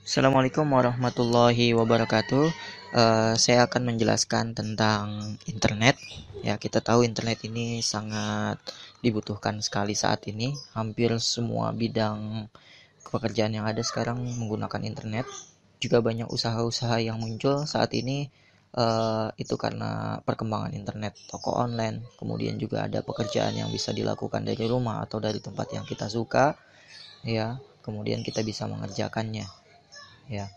Assalamualaikum warahmatullahi wabarakatuh. Saya akan menjelaskan tentang internet. Ya, kita tahu internet ini sangat dibutuhkan sekali saat ini. Hampir semua bidang pekerjaan yang ada sekarang menggunakan internet. Juga banyak usaha-usaha yang muncul saat ini. Itu karena perkembangan internet, toko online. Kemudian juga ada pekerjaan yang bisa dilakukan dari rumah atau dari tempat yang kita suka. Ya, kemudian kita bisa mengerjakannya. Ya.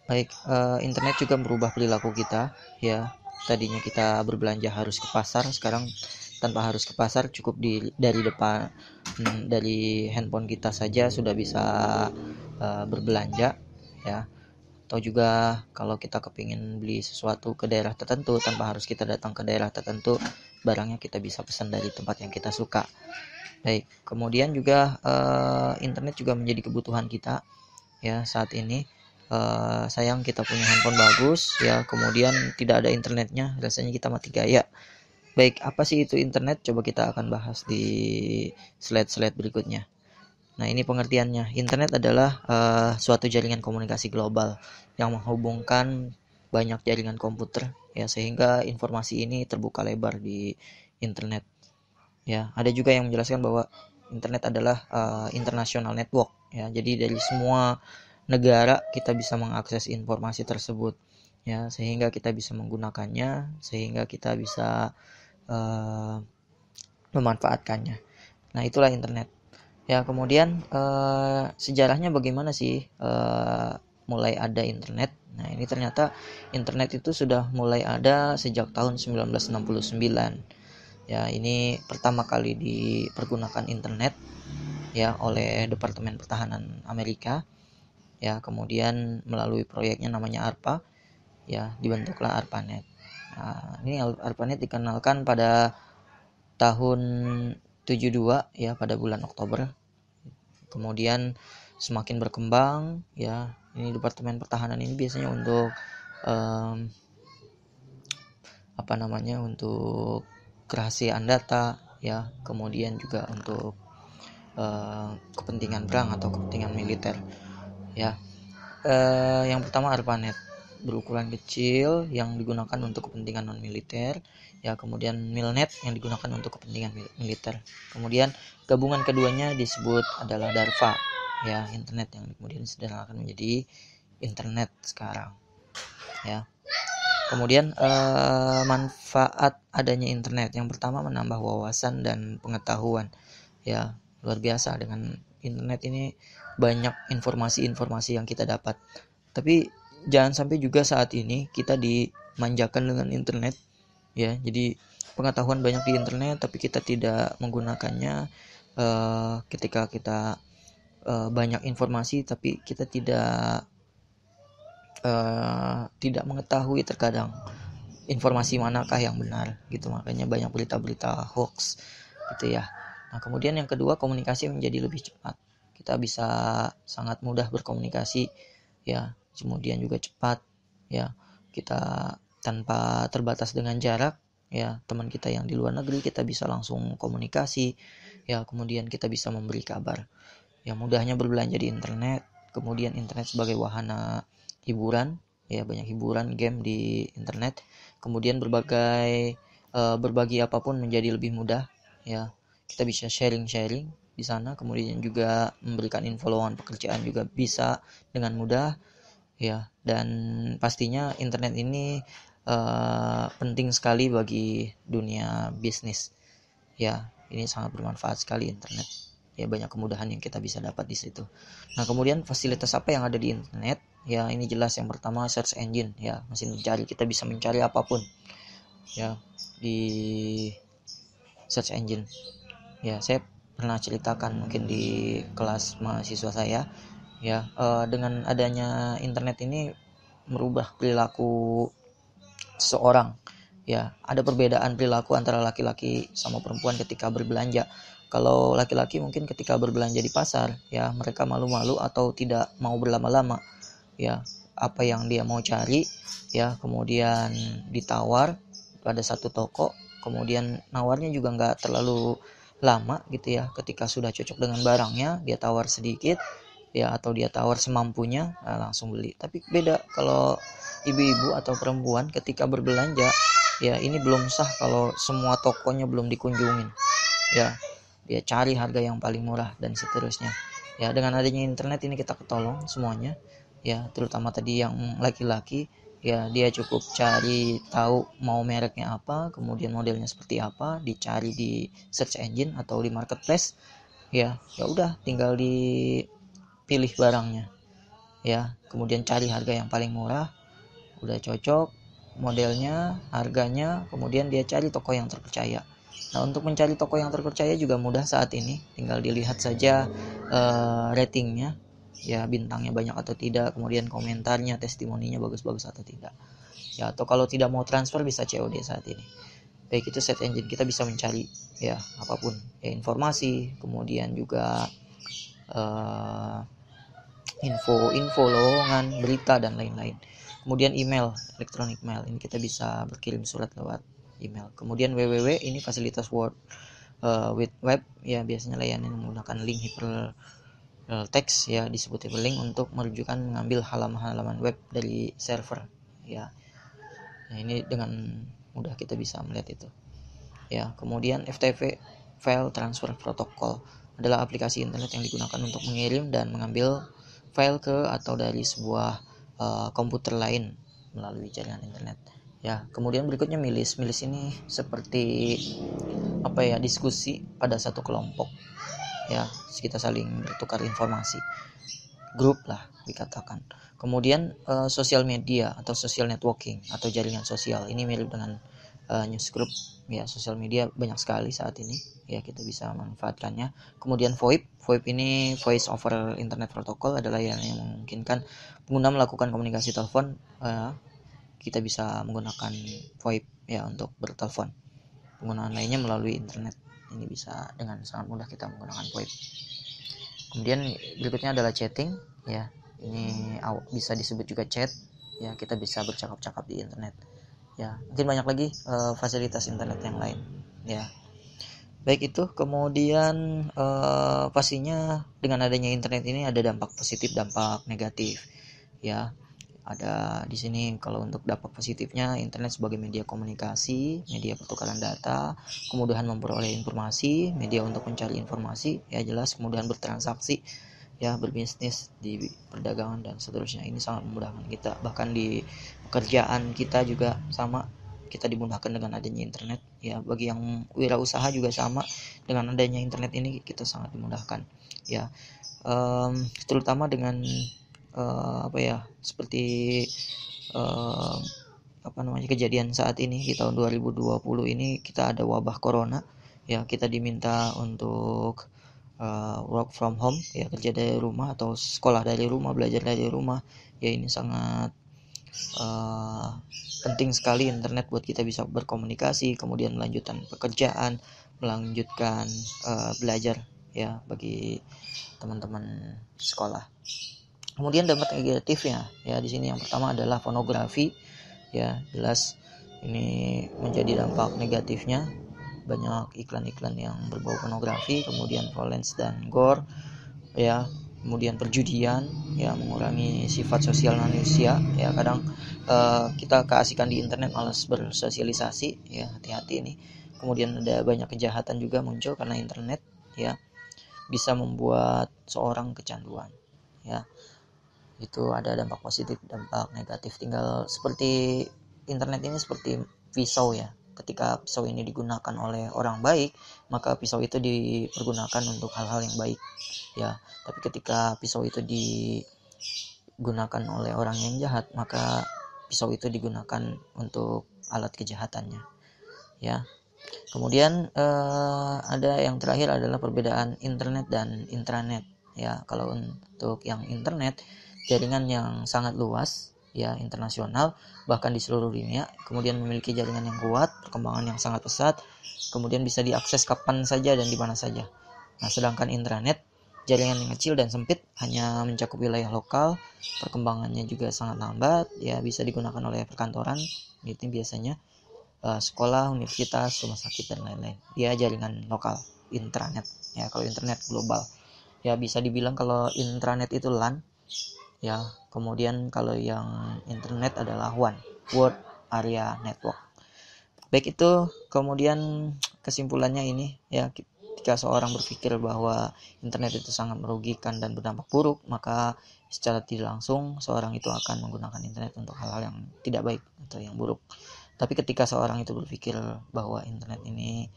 Baik, internet juga merubah perilaku kita, ya. Tadinya kita berbelanja harus ke pasar, sekarang tanpa harus ke pasar, cukup dari depan, dari handphone kita saja sudah bisa berbelanja, ya. Atau juga kalau kita kepingin beli sesuatu ke daerah tertentu tanpa harus kita datang ke daerah tertentu, barangnya kita bisa pesan dari tempat yang kita suka. Baik, kemudian juga internet juga menjadi kebutuhan kita, ya, saat ini. Sayang kita punya handphone bagus, ya, kemudian tidak ada internetnya, rasanya kita mati gaya. Baik, apa sih itu internet? Coba kita akan bahas di slide-slide berikutnya. Nah, ini pengertiannya. Internet adalah suatu jaringan komunikasi global yang menghubungkan banyak jaringan komputer, ya, sehingga informasi ini terbuka lebar di internet. Ya, ada juga yang menjelaskan bahwa internet adalah international network, ya. Jadi dari semua negara kita bisa mengakses informasi tersebut, ya, sehingga kita bisa menggunakannya, sehingga kita bisa memanfaatkannya. Nah, itulah internet. Ya, kemudian sejarahnya bagaimana sih mulai ada internet? Nah, ini ternyata internet itu sudah mulai ada sejak tahun 1969. Ya, ini pertama kali dipergunakan internet, ya, oleh Departemen Pertahanan Amerika. Ya, kemudian melalui proyeknya namanya ARPA, ya, dibentuklah ARPANET. Nah, ini ARPANET dikenalkan pada tahun 72, ya, pada bulan Oktober. Kemudian semakin berkembang, ya. Ini Departemen Pertahanan ini biasanya untuk untuk kerahasiaan data, ya, kemudian juga untuk kepentingan perang atau kepentingan militer, ya. Yang pertama ARPANET berukuran kecil yang digunakan untuk kepentingan non militer, ya. Kemudian MILNET yang digunakan untuk kepentingan militer. Kemudian gabungan keduanya disebut adalah DARPA, ya, internet, yang kemudian disederhanakan menjadi internet sekarang, ya. Kemudian manfaat adanya internet, yang pertama menambah wawasan dan pengetahuan, ya. Luar biasa, dengan internet ini banyak informasi-informasi yang kita dapat. Tapi jangan sampai juga saat ini kita dimanjakan dengan internet, ya. Jadi pengetahuan banyak di internet tapi kita tidak menggunakannya. Ketika kita banyak informasi tapi kita tidak mengetahui terkadang informasi manakah yang benar, gitu. Makanya banyak berita-berita hoax, gitu, ya. Nah, kemudian yang kedua, komunikasi menjadi lebih cepat. Kita bisa sangat mudah berkomunikasi, ya. Kemudian juga cepat, ya. Kita tanpa terbatas dengan jarak, ya. Teman kita yang di luar negeri kita bisa langsung komunikasi, ya. Kemudian kita bisa memberi kabar. Ya, mudahnya berbelanja di internet. Kemudian internet sebagai wahana hiburan, ya, banyak hiburan game di internet. Kemudian berbagi apapun menjadi lebih mudah, ya. Kita bisa sharing di sana, kemudian juga memberikan info lowongan pekerjaan juga bisa dengan mudah, ya. Dan pastinya internet ini penting sekali bagi dunia bisnis, ya. Ini sangat bermanfaat sekali internet, ya. Banyak kemudahan yang kita bisa dapat di situ. Nah, kemudian fasilitas apa yang ada di internet? Ya, ini jelas, yang pertama search engine, ya, mesin mencari. Kita bisa mencari apapun, ya, di search engine. Ya, saya pernah ceritakan mungkin di kelas mahasiswa saya, ya. Dengan adanya internet ini merubah perilaku seseorang, ya. Ada perbedaan perilaku antara laki-laki sama perempuan ketika berbelanja. Kalau laki-laki mungkin ketika berbelanja di pasar, ya, mereka malu-malu atau tidak mau berlama-lama, ya. Apa yang dia mau cari, ya, kemudian ditawar pada satu toko, kemudian nawarnya juga nggak terlalu lama, gitu, ya. Ketika sudah cocok dengan barangnya, dia tawar sedikit, ya, atau dia tawar semampunya, langsung beli. Tapi beda kalau ibu-ibu atau perempuan ketika berbelanja, ya ini belum sah kalau semua tokonya belum dikunjungin, ya dia cari harga yang paling murah dan seterusnya. Ya, dengan adanya internet ini kita ketolong semuanya, ya, terutama tadi yang laki-laki, ya dia cukup cari tahu mau mereknya apa, kemudian modelnya seperti apa, dicari di search engine atau di marketplace, ya udah tinggal dipilih barangnya, ya, kemudian cari harga yang paling murah, udah cocok modelnya, harganya, kemudian dia cari toko yang terpercaya. Nah, untuk mencari toko yang terpercaya juga mudah saat ini, tinggal dilihat saja ratingnya, ya, bintangnya banyak atau tidak, kemudian komentarnya, testimoninya bagus-bagus atau tidak, ya. Atau kalau tidak mau transfer bisa COD saat ini. Baik itu search engine, kita bisa mencari, ya, apapun, ya, informasi, kemudian juga info lowongan, berita, dan lain-lain. Kemudian email, electronic mail, ini kita bisa berkirim surat lewat email. Kemudian www, ini fasilitas World Wide Web, ya, biasanya layanan menggunakan link hypertext, ya, disebut hyperlink untuk merujukan mengambil halaman-halaman web dari server, ya. Nah, ini dengan mudah kita bisa melihat itu, ya. Kemudian FTP, file transfer protocol, adalah aplikasi internet yang digunakan untuk mengirim dan mengambil file ke atau dari sebuah komputer lain melalui jaringan internet, ya. Kemudian berikutnya milis ini seperti diskusi pada satu kelompok, ya, kita saling bertukar informasi, grup lah dikatakan. Kemudian sosial media atau social networking atau jaringan sosial, ini mirip dengan newsgroup, ya. Sosial media banyak sekali saat ini, ya, kita bisa manfaatkannya. Kemudian VoIP ini voice over internet protocol, adalah yang memungkinkan pengguna melakukan komunikasi telepon. Kita bisa menggunakan VoIP, ya, untuk bertelepon. Penggunaan lainnya melalui internet, ini bisa dengan sangat mudah kita menggunakan VoIP. Kemudian berikutnya adalah chatting, ya, ini bisa disebut juga chat, ya, kita bisa bercakap-cakap di internet, ya. Mungkin banyak lagi fasilitas internet yang lain, ya. Baik itu. Kemudian pastinya dengan adanya internet ini ada dampak positif, dampak negatif, ya. Ada di sini kalau untuk dampak positifnya, internet sebagai media komunikasi, media pertukaran data, kemudahan memperoleh informasi, media untuk mencari informasi, ya, jelas kemudahan bertransaksi, ya, berbisnis di perdagangan dan seterusnya. Ini sangat memudahkan kita, bahkan di pekerjaan kita juga sama, kita dimudahkan dengan adanya internet, ya. Bagi yang wirausaha juga sama, dengan adanya internet ini kita sangat dimudahkan, ya. Terutama dengan seperti kejadian saat ini di tahun 2020 ini, kita ada wabah corona, ya. Kita diminta untuk work from home, ya, kerja dari rumah atau sekolah dari rumah, belajar dari rumah, ya. Ini sangat penting sekali internet buat kita bisa berkomunikasi, kemudian melanjutkan pekerjaan, melanjutkan belajar, ya, bagi teman-teman sekolah. Kemudian dampak negatifnya, ya, di sini yang pertama adalah pornografi, ya, jelas ini menjadi dampak negatifnya. Banyak iklan-iklan yang berbau pornografi, kemudian violence dan gore, ya. Kemudian perjudian, ya, mengurangi sifat sosial manusia, ya. Kadang kita keasikan di internet, malas bersosialisasi, ya, hati-hati ini. Kemudian ada banyak kejahatan juga muncul karena internet, ya, bisa membuat seorang kecanduan, ya. Itu ada dampak positif, dampak negatif. Tinggal seperti internet ini seperti pisau, ya. Ketika pisau ini digunakan oleh orang baik, maka pisau itu dipergunakan untuk hal-hal yang baik, ya. Tapi ketika pisau itu digunakan oleh orang yang jahat, maka pisau itu digunakan untuk alat kejahatannya, ya. Kemudian ada yang terakhir adalah perbedaan internet dan intranet, ya. Kalau untuk yang internet, jaringan yang sangat luas, ya, internasional, bahkan di seluruh dunia, kemudian memiliki jaringan yang kuat, perkembangan yang sangat pesat, kemudian bisa diakses kapan saja dan di mana saja. Nah, sedangkan intranet, jaringan yang kecil dan sempit, hanya mencakup wilayah lokal, perkembangannya juga sangat lambat, ya, bisa digunakan oleh perkantoran, itu biasanya sekolah, universitas, rumah sakit, dan lain-lain. Dia jaringan lokal, intranet, ya. Kalau internet global, Ya bisa dibilang kalau intranet itu LAN ya, kemudian kalau yang internet adalah WAN, World Area Network. Baik, itu kemudian kesimpulannya ini ya, ketika seorang berpikir bahwa internet itu sangat merugikan dan berdampak buruk, maka secara tidak langsung seorang itu akan menggunakan internet untuk hal-hal yang tidak baik atau yang buruk. Tapi ketika seorang itu berpikir bahwa internet ini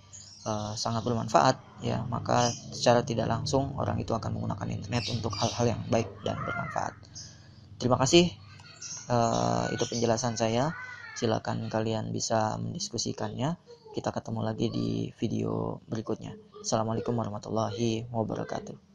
sangat bermanfaat ya, maka secara tidak langsung orang itu akan menggunakan internet untuk hal-hal yang baik dan bermanfaat. Terima kasih, itu penjelasan saya. Silakan kalian bisa mendiskusikannya. Kita ketemu lagi di video berikutnya. Assalamualaikum warahmatullahi wabarakatuh.